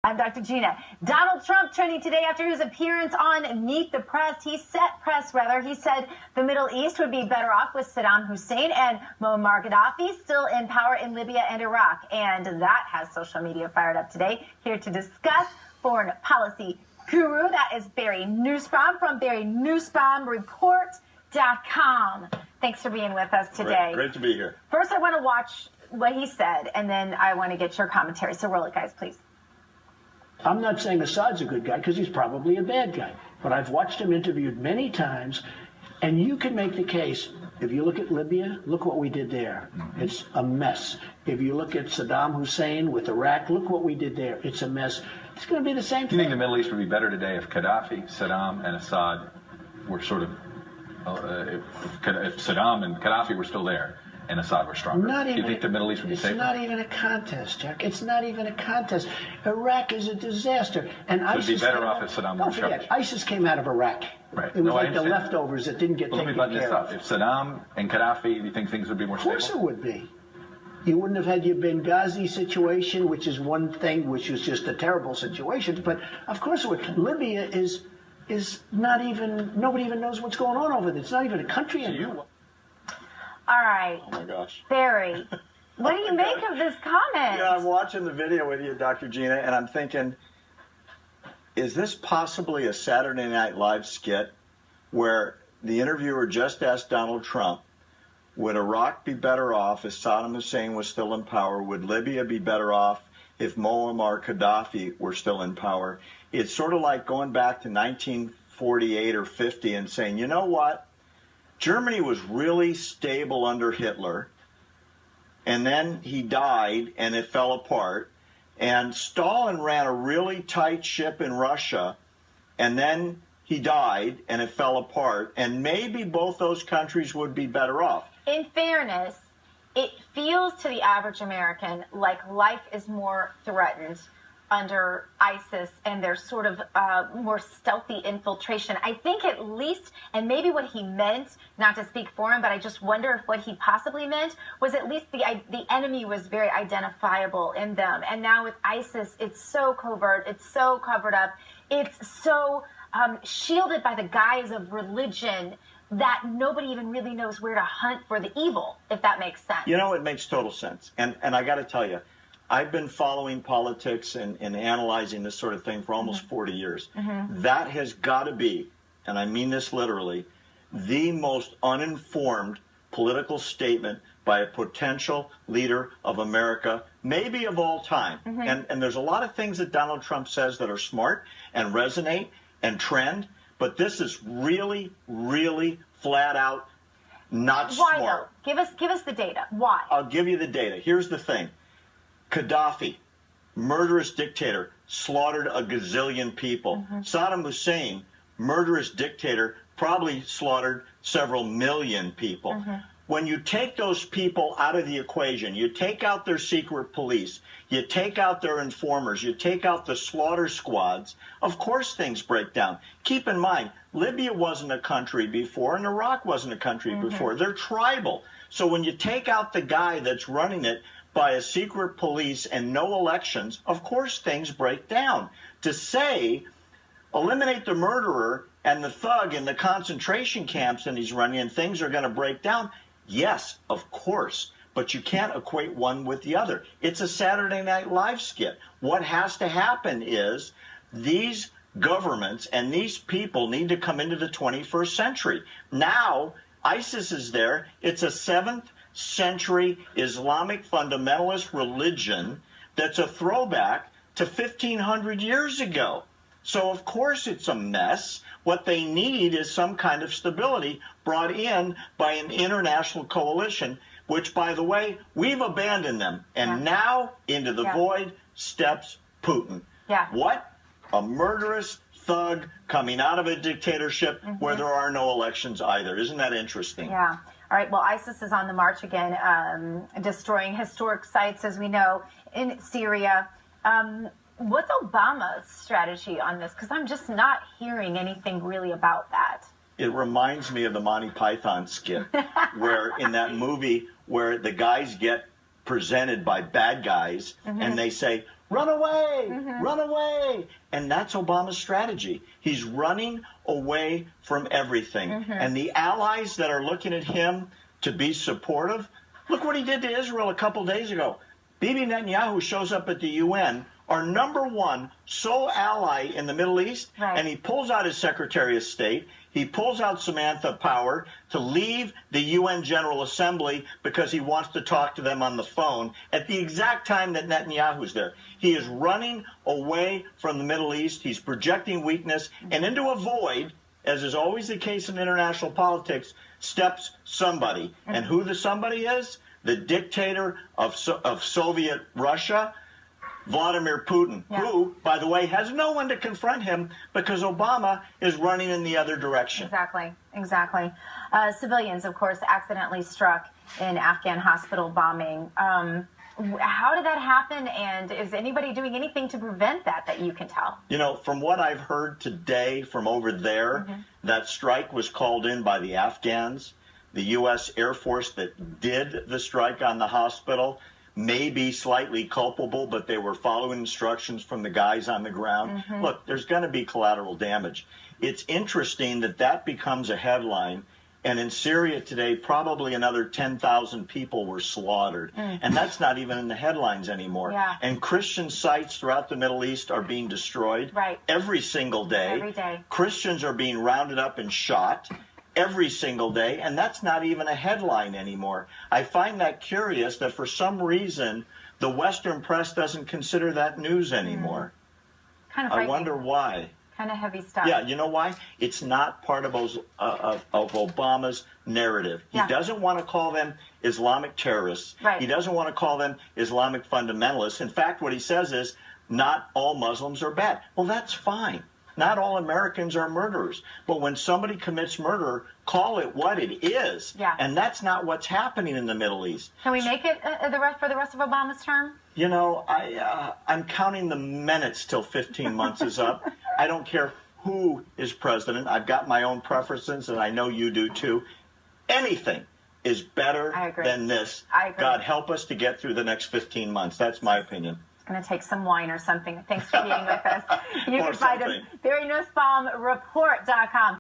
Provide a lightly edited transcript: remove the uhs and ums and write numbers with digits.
I'm Dr. Gina. Donald Trump trending today after his appearance on Meet the Press. He said the Middle East would be better off with Saddam Hussein and Muammar Gaddafi still in power in Libya and Iraq. And that has social media fired up today. Here to discuss foreign policy guru, that is Barry Nussbaum from BarryNussbaumReport.com. Thanks for being with us today. Great to be here. First, I want to watch what he said, and then I want to get your commentary. So roll it, guys, please. I'm not saying Assad's a good guy, because he's probably a bad guy. But I've watched him interviewed many times, and you can make the case. If you look at Libya, look what we did there. It's a mess. If you look at Saddam Hussein with Iraq, look what we did there. It's a mess. It's going to be the same thing. Do you think the Middle East would be better today if Gaddafi, Saddam, and Assad were sort of, if Saddam and Gaddafi were still there and Assad were stronger? Do you think the Middle East would be safer? It's not even a contest, Jack. It's not even a contest. Iraq is a disaster. And ISIS would be better off if Saddam were stronger. ISIS came out of Iraq. Right. It was like the leftovers that didn't get taken care of. If Saddam and Gaddafi, do you think things would be more stable? Of course it would be. You wouldn't have had your Benghazi situation, which is one thing, which was just a terrible situation. But of course it would. Libya is not even, nobody even knows what's going on over there. It's not even a country anymore. All right. Oh, my gosh. Barry, what do you make of this comment? Yeah, I'm watching the video with you, Dr. Gina, and I'm thinking, is this possibly a Saturday Night Live skit where the interviewer just asked Donald Trump, would Iraq be better off if Saddam Hussein was still in power? Would Libya be better off if Muammar Gaddafi were still in power? It's sort of like going back to 1948 or 50 and saying, you know what? Germany was really stable under Hitler, and then he died and it fell apart. And Stalin ran a really tight ship in Russia, and then he died and it fell apart. And maybe both those countries would be better off. In fairness, it feels to the average American like life is more threatened under ISIS and their sort of more stealthy infiltration. I think at least, and maybe what he meant, not to speak for him, but I just wonder if what he possibly meant was at least the enemy was very identifiable in them. And now with ISIS, it's so covert, it's so covered up, it's so shielded by the guise of religion that nobody even really knows where to hunt for the evil, if that makes sense. You know, it makes total sense. And I got to tell you, I've been following politics and analyzing this sort of thing for almost 40 years. That has got to be, and I mean this literally, the most uninformed political statement by a potential leader of America, maybe of all time. And there's a lot of things that Donald Trump says that are smart and resonate and trend, but this is really, really flat out not smart. Why though? Give us the data. Why? I'll give you the data. Here's the thing. Gaddafi, murderous dictator, slaughtered a gazillion people. Saddam Hussein, murderous dictator, probably slaughtered several million people. When you take those people out of the equation, you take out their secret police, you take out their informers, you take out the slaughter squads, of course things break down. Keep in mind, Libya wasn't a country before and Iraq wasn't a country before. They're tribal. So when you take out the guy that's running it by a secret police and no elections, of course things break down. To say, eliminate the murderer and the thug in the concentration camps and he's running and things are going to break down, yes, of course. But you can't equate one with the other. It's a Saturday Night Live skit. What has to happen is these governments and these people need to come into the 21st century. Now, ISIS is there. It's a 7th century Islamic fundamentalist religion that's a throwback to 1,500 years ago. So, of course, it's a mess. What they need is some kind of stability brought in by an international coalition, which, by the way, we've abandoned them. And now, into the void steps Putin. What? A murderous thug coming out of a dictatorship where there are no elections either. Isn't that interesting? Yeah. All right, well, ISIS is on the march again, destroying historic sites, as we know, in Syria. What's Obama's strategy on this? Because I'm just not hearing anything really about that. It reminds me of the Monty Python skit, where in that movie where the guys get presented by bad guys, and they say, run away, run away. And that's Obama's strategy. He's running away from everything. And the allies that are looking at him to be supportive, look what he did to Israel a couple days ago. Bibi Netanyahu shows up at the UN, our number one sole ally in the Middle East, and he pulls out his Secretary of State. He pulls out Samantha Power to leave the UN General Assembly because he wants to talk to them on the phone at the exact time that Netanyahu's there. He is running away from the Middle East. He's projecting weakness, and into a void, as is always the case in international politics, steps somebody. And who the somebody is? The dictator of Soviet Russia, Vladimir Putin, who, by the way, has no one to confront him because Obama is running in the other direction. Exactly, exactly. Civilians, of course, accidentally struck in Afghan hospital bombing. How did that happen, and is anybody doing anything to prevent that you can tell? You know, from what I've heard today from over there, that strike was called in by the Afghans. The U.S. Air Force that did the strike on the hospital may be slightly culpable, but they were following instructions from the guys on the ground. Look, there's going to be collateral damage. It's interesting that becomes a headline, and in Syria today, probably another 10,000 people were slaughtered. And that's not even in the headlines anymore. And Christian sites throughout the Middle East are being destroyed every single day. Every day. Christians are being rounded up and shot every single day, and that's not even a headline anymore. I find that curious that for some reason the Western press doesn't consider that news anymore. Kind of I wonder why. Kind of heavy stuff. Yeah, you know why? It's not part of Obama's narrative. He doesn't want to call them Islamic terrorists. He doesn't want to call them Islamic fundamentalists. In fact, what he says is, not all Muslims are bad. Well, that's fine. Not all Americans are murderers. But when somebody commits murder, call it what it is. And that's not what's happening in the Middle East. Can we make it for the rest of Obama's term? You know, I'm counting the minutes till 15 months is up. I don't care who is president. I've got my own preferences, and I know you do too. Anything is better than this. I agree. God help us to get through the next 15 months. That's my opinion. Going to take some wine or something. Thanks for being with us. You can find him, BarryNussbaumReport.com.